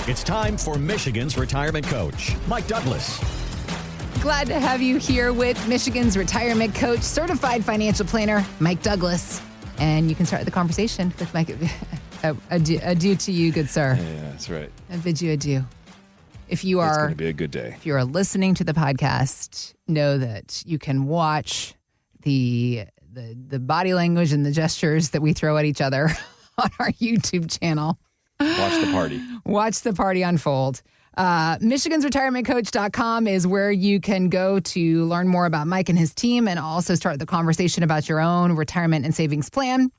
It's time for Michigan's retirement coach, Mike Douglas. Glad to have you here with Michigan's retirement coach, certified financial planner, Mike Douglas. And you can start the conversation with Mike. Adieu to you, good sir. Yeah, that's right. I bid you adieu. If you are, it's going to be a good day. If you are listening to the podcast, know that you can watch the body language and the gestures that we throw at each other on our YouTube channel. Watch the party. Watch the party unfold. MichigansRetirementCoach.com is where you can go to learn more about Mike and his team and also start the conversation about your own retirement and savings plan.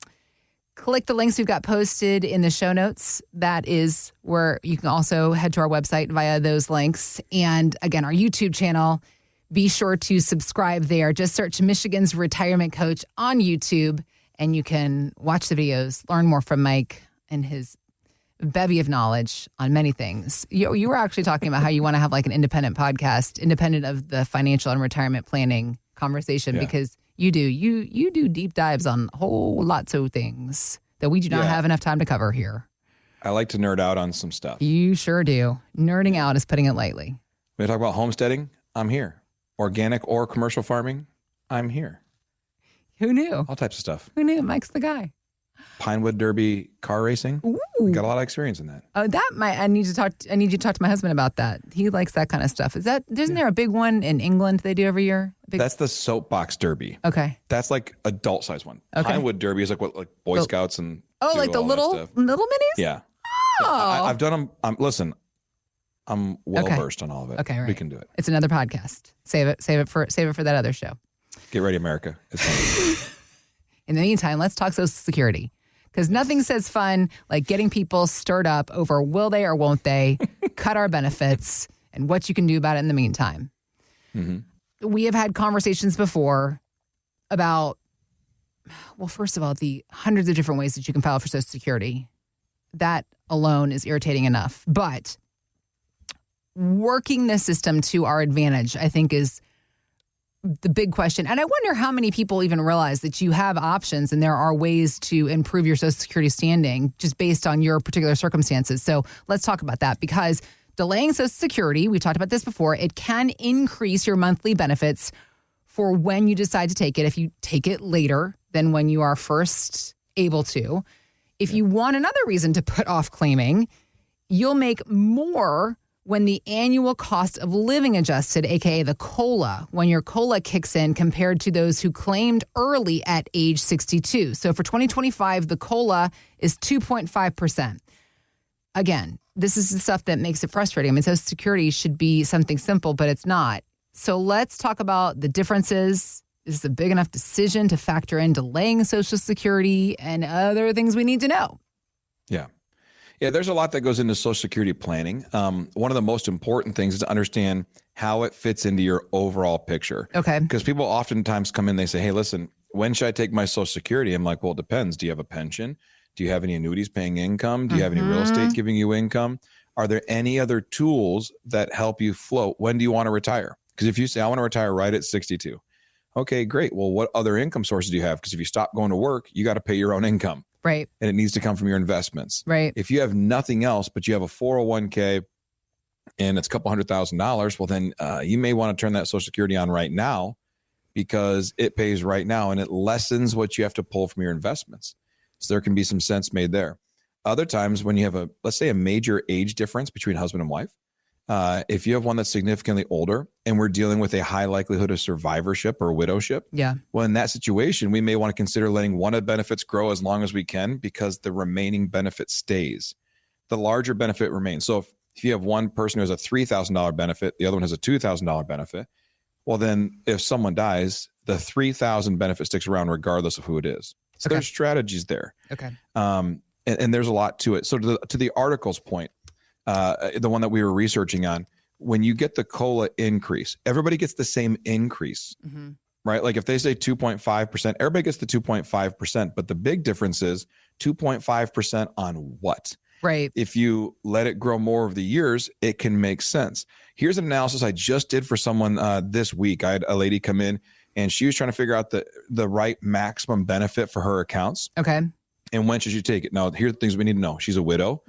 Click the links we've got posted in the show notes. That is where you can also head to our website via those links. And again, our YouTube channel, be sure to subscribe there. Just search Michigan's Retirement Coach on YouTube and you can watch the videos, learn more from Mike and his bevy of knowledge on many things. You were actually talking about how you want to have like an independent podcast, independent of the financial and retirement planning conversation, because you do deep dives on whole lots of things that we do not have enough time to cover here. I like to nerd out on some stuff. You sure do. Nerding out is putting it lightly. When we talk about homesteading, I'm here. Organic or commercial farming, I'm here. Who knew? All types of stuff. Who knew? Mike's the guy. Pinewood Derby car racing. Ooh. Got a lot of experience in that. Oh, I need you to talk to my husband about that. He likes that kind of stuff. Isn't there a big one in England they do every year? That's the soapbox derby. Okay. That's like adult size one. Okay. Pinewood Derby is like what Boy Scouts and like the little minis? Yeah. Oh. I've done them. Listen, I'm well versed on all of it. Okay, right. We can do it. It's another podcast. Save it for that other show. Get ready, America. It's fun. In the meantime, let's talk Social Security. Because nothing says fun like getting people stirred up over will they or won't they cut our benefits and what you can do about it in the meantime. Mm-hmm. We have had conversations before about, well, first of all, the hundreds of different ways that you can file for Social Security. That alone is irritating enough. But working the system to our advantage, I think, is the big question. And I wonder how many people even realize that you have options and there are ways to improve your Social Security standing just based on your particular circumstances. So let's talk about that, because delaying Social Security, we've talked about this before, it can increase your monthly benefits for when you decide to take it, if you take it later than when you are first able to. If you want another reason to put off claiming, you'll make more when the annual cost of living adjusted, aka the COLA, when your COLA kicks in compared to those who claimed early at age 62. So for 2025, the COLA is 2.5%. Again, this is the stuff that makes it frustrating. I mean, Social Security should be something simple, but it's not. So let's talk about the differences. Is this a big enough decision to factor in delaying Social Security and other things we need to know? Yeah, there's a lot that goes into Social Security planning. One of the most important things is to understand how it fits into your overall picture. Okay. Because people oftentimes come in, they say, hey, listen, when should I take my Social Security? I'm like, well, it depends. Do you have a pension? Do you have any annuities paying income? Do you have any real estate giving you income? Are there any other tools that help you float? When do you want to retire? Because if you say, I want to retire right at 62. Okay, great. Well, what other income sources do you have? Because if you stop going to work, you got to pay your own income. Right. And it needs to come from your investments. Right. If you have nothing else, but you have a 401k and it's a couple $100,000, well, then you may want to turn that Social Security on right now because it pays right now and it lessens what you have to pull from your investments. So there can be some sense made there. Other times when you have let's say a major age difference between husband and wife, if you have one that's significantly older and we're dealing with a high likelihood of survivorship or widowship, well, in that situation, we may want to consider letting one of the benefits grow as long as we can because the remaining benefit stays. The larger benefit remains. So if you have one person who has a $3,000 benefit, the other one has a $2,000 benefit, well, then if someone dies, the $3,000 benefit sticks around regardless of who it is. So there's strategies there. Okay. And there's a lot to it. So to the article's point, the one that we were researching on, when you get the COLA increase, everybody gets the same increase, right? Like if they say 2.5%, everybody gets the 2.5%, but the big difference is 2.5% on what? Right. If you let it grow more over the years, it can make sense. Here's an analysis I just did for someone this week. I had a lady come in and she was trying to figure out the right maximum benefit for her accounts. Okay. And when should she take it? Now, here's the things we need to know. She's a widow,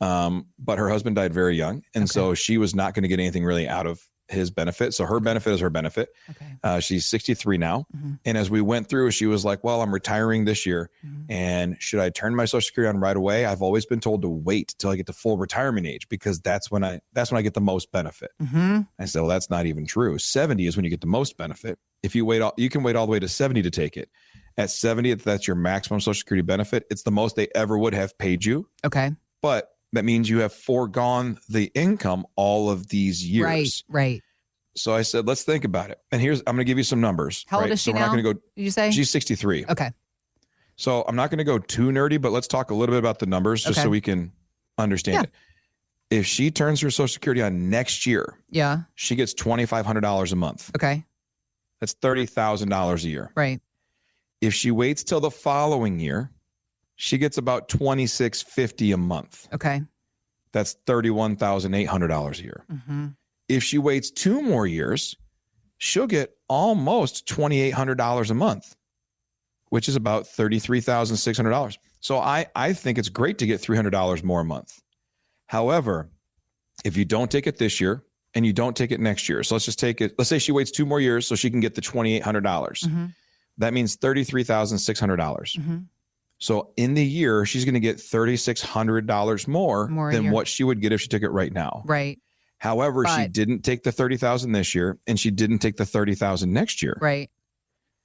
but her husband died very young. And so she was not going to get anything really out of his benefit. So her benefit is her benefit. Okay. She's 63 now. And as we went through, she was like, well, I'm retiring this year. And should I turn my Social Security on right away? I've always been told to wait till I get to full retirement age because that's when I get the most benefit. I said, well, that's not even true. 70 is when you get the most benefit. If you wait, you can wait all the way to 70 to take it. At 70, that's your maximum Social Security benefit. It's the most they ever would have paid you. Okay. But that means you have foregone the income all of these years. Right. So I said, let's think about it. And I'm going to give you some numbers. How old is she now? We're not going to go. Did you say? She's 63. Okay. So I'm not going to go too nerdy, but let's talk a little bit about the numbers just so we can understand it. If she turns her Social Security on next year, she gets $2,500 a month. Okay. That's $30,000 a year. Right. If she waits till the following year, she gets about $2,650 a month. Okay. That's $31,800 a year. If she waits 2 more years, she'll get almost $2,800 a month, which is about $33,600. So I think it's great to get $300 more a month. However, if you don't take it this year and you don't take it next year, so let's just take it. Let's say she waits 2 more years so she can get the $2,800. That means $33,600. So in the year, she's going to get $3,600 more than what she would get if she took it right now. Right. However, she didn't take the $30,000 this year, and she didn't take the $30,000 next year. Right.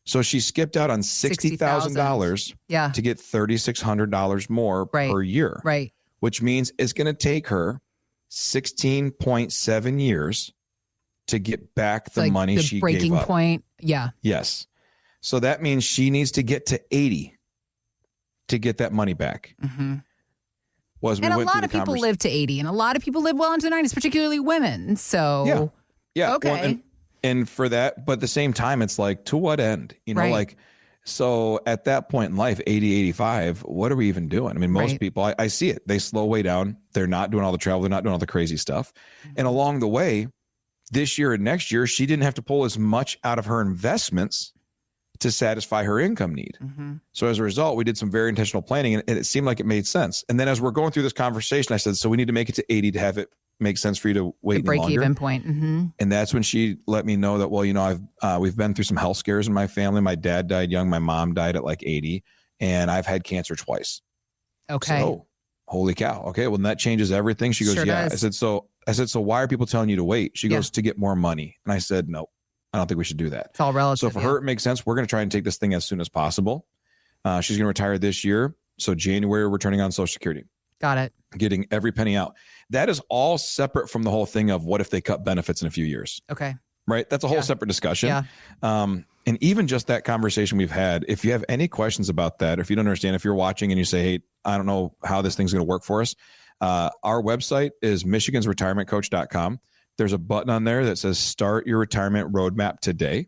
So she skipped out on $60,000 to get $3,600 more per year. Right. Which means it's going to take her 16.7 years to get back the money she gave up. Breaking point. Yeah. Yes. So that means she needs to get to 80 to get that money back. And a lot of people live to 80, and a lot of people live well into the 90s, particularly women. So, okay. Well, and for that, but at the same time, it's like, to what end? You know, like, so at that point in life, 80, 85, what are we even doing? I mean, most people, I see it. They slow way down. They're not doing all the travel. They're not doing all the crazy stuff. And along the way, this year and next year, she didn't have to pull as much out of her investments to satisfy her income need. So as a result, we did some very intentional planning, and it seemed like it made sense. And then as we're going through this conversation, I said, so we need to make it to 80 to have it make sense for you to wait the any longer. break-even point. And that's when she let me know that, well, you know, we've been through some health scares in my family. My dad died young. My mom died at like 80, and I've had cancer twice. Okay. So, holy cow. Okay. Well, that changes everything. She goes, yeah. Does. I said, so why are people telling you to wait? She goes, to get more money. And I said, no, I don't think we should do that. It's all relative. So for her, it makes sense. We're going to try and take this thing as soon as possible. She's going to retire this year. So January, we're turning on Social Security. Got it. Getting every penny out. That is all separate from the whole thing of what if they cut benefits in a few years. Okay. Right? That's a whole separate discussion. Yeah. And even just that conversation we've had, if you have any questions about that, or if you don't understand, if you're watching and you say, hey, I don't know how this thing's going to work for us, our website is michigansretirementcoach.com. There's a button on there that says start your retirement roadmap today,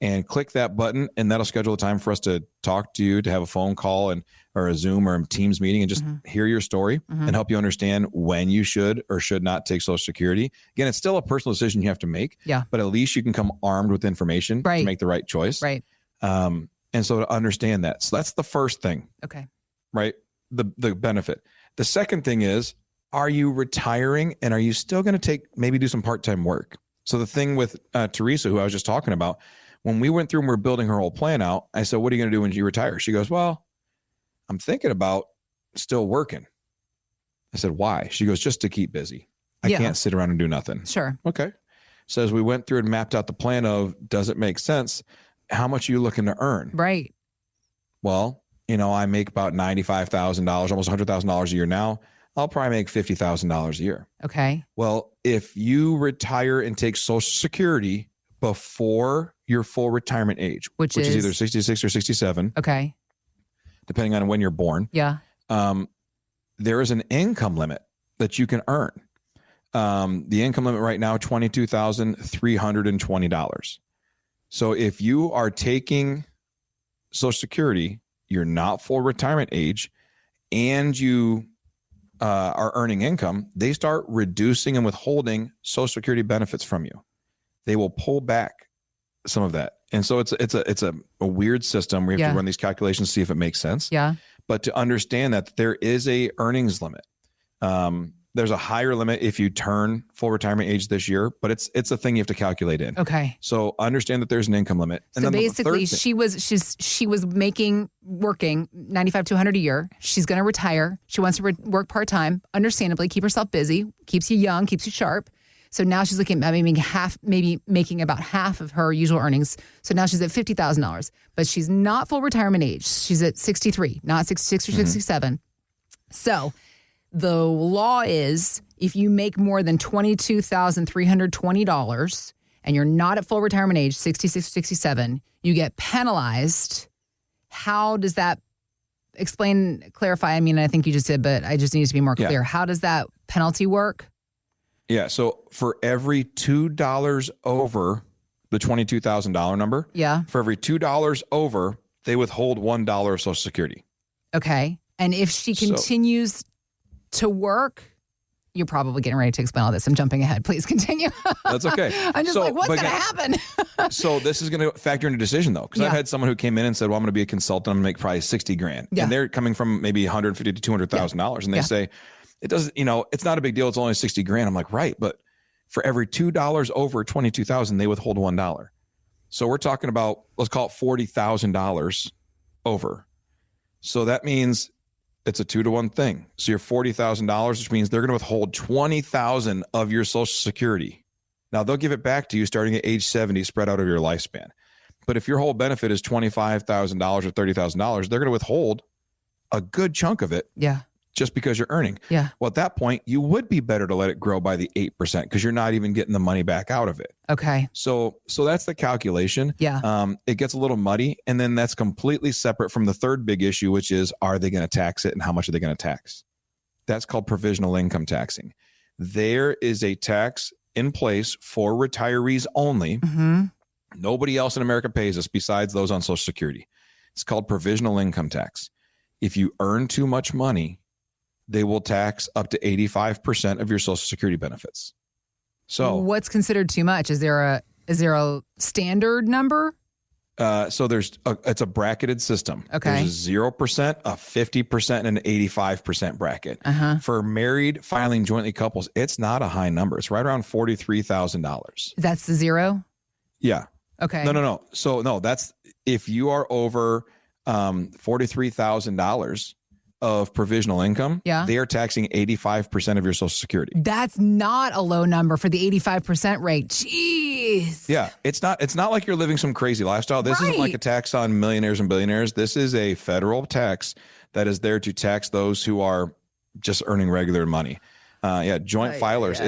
and click that button, and that'll schedule a time for us to talk to you, to have a phone call or a Zoom or a Teams meeting, and just hear your story and help you understand when you should or should not take Social Security. Again, it's still a personal decision you have to make, but at least you can come armed with information to make the right choice. Right. And so to understand that. So that's the first thing. Okay. Right. The benefit. The second thing is, are you retiring, and are you still going to maybe do some part-time work? So the thing with Teresa, who I was just talking about, when we went through and we were building her whole plan out, I said, what are you going to do when you retire? She goes, well, I'm thinking about still working. I said, why? She goes, just to keep busy. I can't sit around and do nothing. Sure. Okay. So as we went through and mapped out the plan of, does it make sense? How much are you looking to earn? Right. Well, you know, I make about $95,000, almost $100,000 a year now. I'll probably make $50,000 a year. Okay. Well, if you retire and take Social Security before your full retirement age, which is either 66 or 67. Okay. Depending on when you're born. Yeah. There is an income limit that you can earn. The income limit right now, $22,320. So if you are taking Social Security, you're not full retirement age, and you are earning income, they start reducing and withholding Social Security benefits from you. They will pull back some of that. And so it's a weird system. We have to run these calculations, see if it makes sense. Yeah. but to understand that there is a earnings limit. There's a higher limit if you turn full retirement age this year, but it's a thing you have to calculate in. Okay. So understand that there's an income limit. And so then basically, she was working 95 to 100 a year. She's going to retire. She wants to work part time. Understandably, keep herself busy, keeps you young, keeps you sharp. So now she's looking at maybe making about half of her usual earnings. So now she's at $50,000, but she's not full retirement age. She's at 63, not 66 or 67. So the law is if you make more than $22,320 and you're not at full retirement age, 66 or 67, you get penalized. How does that clarify? I mean, I think you just did, but I just need to be more clear. Yeah. How does that penalty work? Yeah. So for every $2 over the $22,000 number, for every $2 over, they withhold $1 of Social Security. Okay. And if she continues to work, you're probably getting ready to explain all this. I'm jumping ahead. Please continue. That's okay. I'm just what's going to happen? So this is going to factor into decision though. Because I've had someone who came in and said, well, I'm going to be a consultant. I'm going to make probably $60,000. And they're coming from maybe $150,000 to $200,000. And they say, it doesn't, it's not a big deal. It's only $60,000. I'm like, right. But for every $2 over 22,000, they withhold $1. So we're talking about, let's call it $40,000 over. So that means it's a 2-to-1 thing. So you're $40,000, which means they're going to withhold $20,000 of your Social Security. Now they'll give it back to you starting at age 70, spread out over your lifespan. But if your whole benefit is $25,000 or $30,000, they're going to withhold a good chunk of it. Yeah. Just because you're earning. Yeah. Well, at that point, you would be better to let it grow by the 8% because you're not even getting the money back out of it. Okay. So that's the calculation. Yeah. It gets a little muddy. And then that's completely separate from the third big issue, which is, are they going to tax it and how much are they going to tax? That's called provisional income taxing. There is a tax in place for retirees only. Mm-hmm. Nobody else in America pays us besides those on Social Security. It's called provisional income tax. If you earn too much money, they will tax up to 85% of your Social Security benefits. So what's considered too much? Is there a standard number? So it's a bracketed system. Okay. There's a 0%, a 50%, and an 85% bracket. Uh-huh. For married filing jointly couples, it's not a high number. It's right around $43,000. That's the zero? Yeah. Okay. No. So no, that's if you are over $43,000 of provisional income, they are taxing 85% of your Social Security. That's not a low number for the 85% rate. Jeez. Yeah, it's not like you're living some crazy lifestyle. This isn't like a tax on millionaires and billionaires. This is a federal tax that is there to tax those who are just earning regular money. Joint filers.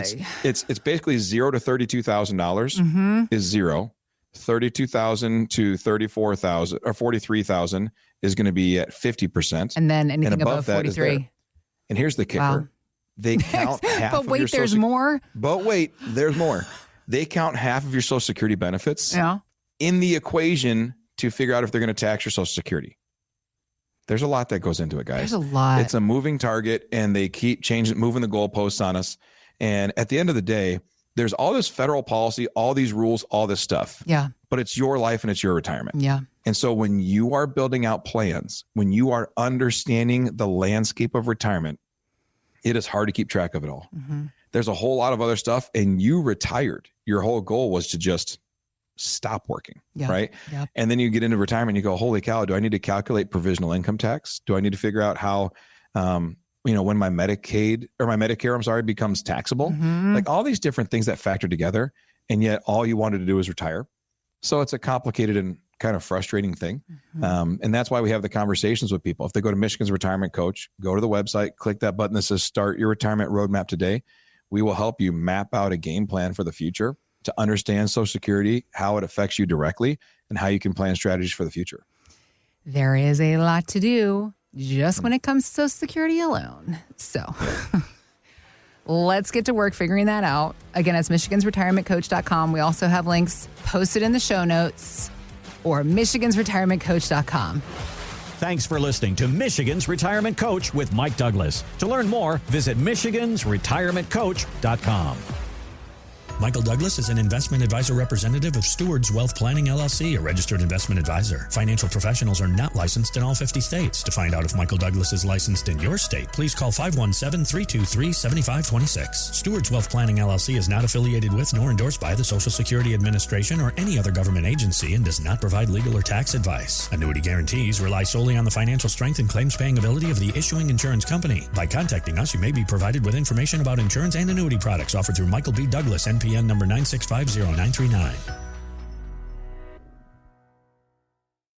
It's basically $0 to $32,000 is zero. $32,000 to $34,000 or $43,000 is going to be at 50%. And then anything above 43. And here's the kicker. Wow. They count half but wait, there's more. But wait, there's more. They count half of your Social Security benefits in the equation to figure out if they're going to tax your Social Security. There's a lot that goes into it, guys. There's a lot. It's a moving target, and they keep moving the goalposts on us. And at the end of the day, there's all this federal policy, all these rules, all this stuff. Yeah. But it's your life and it's your retirement. Yeah. And so when you are building out plans, when you are understanding the landscape of retirement, it is hard to keep track of it all. Mm-hmm. There's a whole lot of other stuff, and you retired. Your whole goal was to just stop working, right? Yep. And then you get into retirement and you go, holy cow, do I need to calculate provisional income tax? Do I need to figure out how, when my Medicare becomes taxable? Mm-hmm. Like all these different things that factor together, and yet all you wanted to do is retire. So it's a complicated and kind of frustrating thing. Mm-hmm. And that's why we have the conversations with people. If they go to Michigan's Retirement Coach, go to the website, click that button that says start your retirement roadmap today. We will help you map out a game plan for the future to understand Social Security, how it affects you directly, and how you can plan strategies for the future. There is a lot to do just when it comes to Social Security alone. So let's get to work figuring that out. Again, it's michigansretirementcoach.com. We also have links posted in the show notes or michigansretirementcoach.com. Thanks for listening to Michigan's Retirement Coach with Mike Douglas. To learn more, visit michigansretirementcoach.com. Michael Douglas is an investment advisor representative of Stewards Wealth Planning LLC, a registered investment advisor. Financial professionals are not licensed in all 50 states. To find out if Michael Douglas is licensed in your state, please call 517-323-7526. Stewards Wealth Planning LLC is not affiliated with nor endorsed by the Social Security Administration or any other government agency and does not provide legal or tax advice. Annuity guarantees rely solely on the financial strength and claims-paying ability of the issuing insurance company. By contacting us, you may be provided with information about insurance and annuity products offered through Michael B. Douglas, NPN number 9650939.